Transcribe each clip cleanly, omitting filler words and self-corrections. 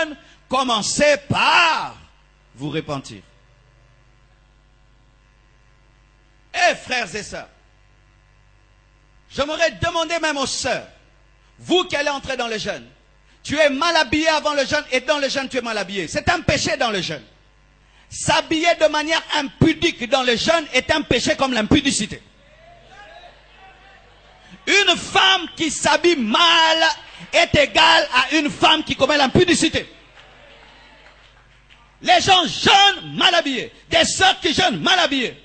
jeûne, commencez par vous repentir. Eh frères et sœurs, j'aimerais demander même aux sœurs, vous qui allez entrer dans le jeûne, tu es mal habillé avant le jeûne et dans le jeûne tu es mal habillé. C'est un péché dans le jeûne. S'habiller de manière impudique dans le jeûne est un péché comme l'impudicité. Une femme qui s'habille mal est égale à une femme qui commet l'impudicité. Les gens jeûnent mal habillés. Des sœurs qui jeûnent mal habillées.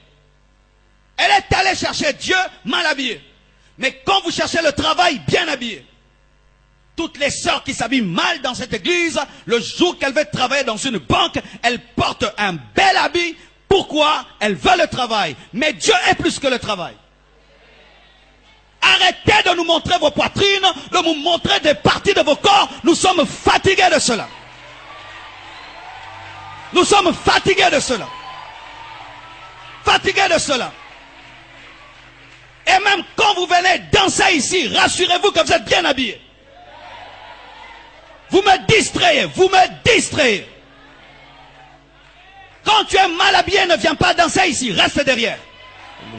Elle est allée chercher Dieu mal habillée. Mais quand vous cherchez le travail bien habillé, toutes les sœurs qui s'habillent mal dans cette église, le jour qu'elle veut travailler dans une banque, elle porte un bel habit. Pourquoi? Elle veut le travail. Mais Dieu est plus que le travail. Arrêtez de nous montrer vos poitrines, de nous montrer des parties de vos corps. Nous sommes fatigués de cela. Nous sommes fatigués de cela. Fatigués de cela. Et même quand vous venez danser ici, rassurez-vous que vous êtes bien habillés. Vous me distrayez, vous me distrayez. Quand tu es mal habillé, ne viens pas danser ici, reste derrière.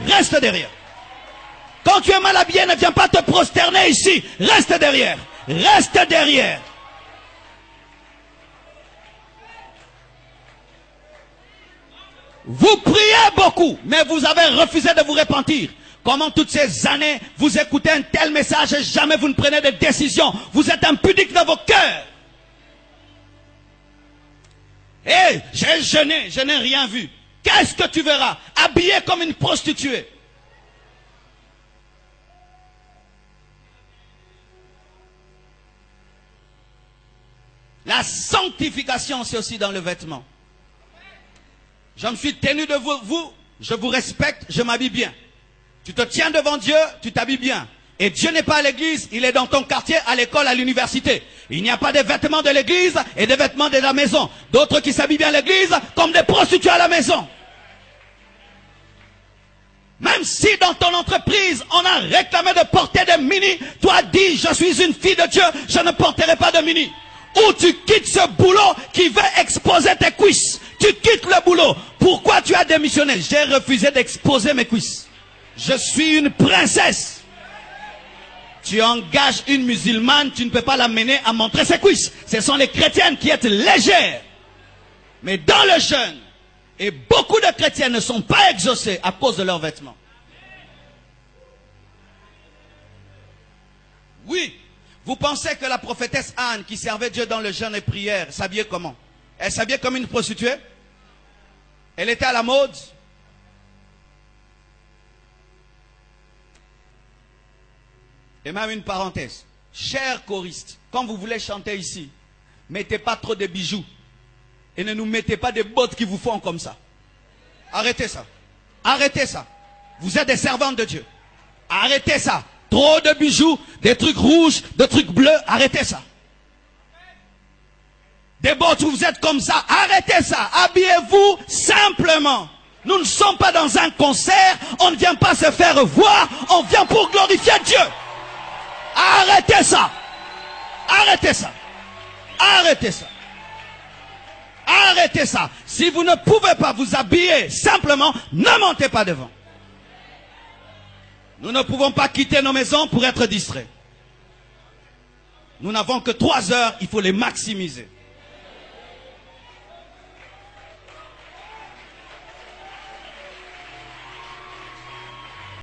Reste derrière. Quand tu es mal habillé, ne viens pas te prosterner ici, reste derrière. Reste derrière. Vous priez beaucoup, mais vous avez refusé de vous repentir. Comment toutes ces années, vous écoutez un tel message et jamais vous ne prenez de décision. Vous êtes impudique dans vos cœurs. Eh, j'ai jeûné, je n'ai rien vu. Qu'est-ce que tu verras? Habillé comme une prostituée. La sanctification, c'est aussi dans le vêtement. Je me suis tenu de vous, je vous respecte, je m'habille bien. Tu te tiens devant Dieu, tu t'habilles bien. Et Dieu n'est pas à l'église, il est dans ton quartier, à l'école, à l'université. Il n'y a pas de vêtements de l'église et des vêtements de la maison. D'autres qui s'habillent bien à l'église comme des prostituées à la maison. Même si dans ton entreprise, on a réclamé de porter des mini, toi dis, je suis une fille de Dieu, je ne porterai pas de mini. Ou tu quittes ce boulot qui veut exposer tes cuisses. Tu quittes le boulot. Pourquoi tu as démissionné? J'ai refusé d'exposer mes cuisses. Je suis une princesse. Tu engages une musulmane, tu ne peux pas l'amener à montrer ses cuisses. Ce sont les chrétiennes qui sont légères. Mais dans le jeûne, et beaucoup de chrétiens ne sont pas exaucés à cause de leurs vêtements. Oui, vous pensez que la prophétesse Anne, qui servait Dieu dans le jeûne et prière, s'habillait comment? Elle s'habillait comme une prostituée? Elle était à la mode? Et même une parenthèse. Chers choristes, quand vous voulez chanter ici, mettez pas trop de bijoux. Et ne nous mettez pas des bottes qui vous font comme ça. Arrêtez ça. Arrêtez ça. Vous êtes des servantes de Dieu. Arrêtez ça. Trop de bijoux, des trucs rouges, des trucs bleus, arrêtez ça. Des bottes où vous êtes comme ça, arrêtez ça. Habillez-vous simplement. Nous ne sommes pas dans un concert, on ne vient pas se faire voir, on vient pour glorifier Dieu. Arrêtez ça. Arrêtez ça. Arrêtez ça. Arrêtez ça. Si vous ne pouvez pas vous habiller simplement, ne montez pas devant. Nous ne pouvons pas quitter nos maisons pour être distraits. Nous n'avons que 3 heures, il faut les maximiser.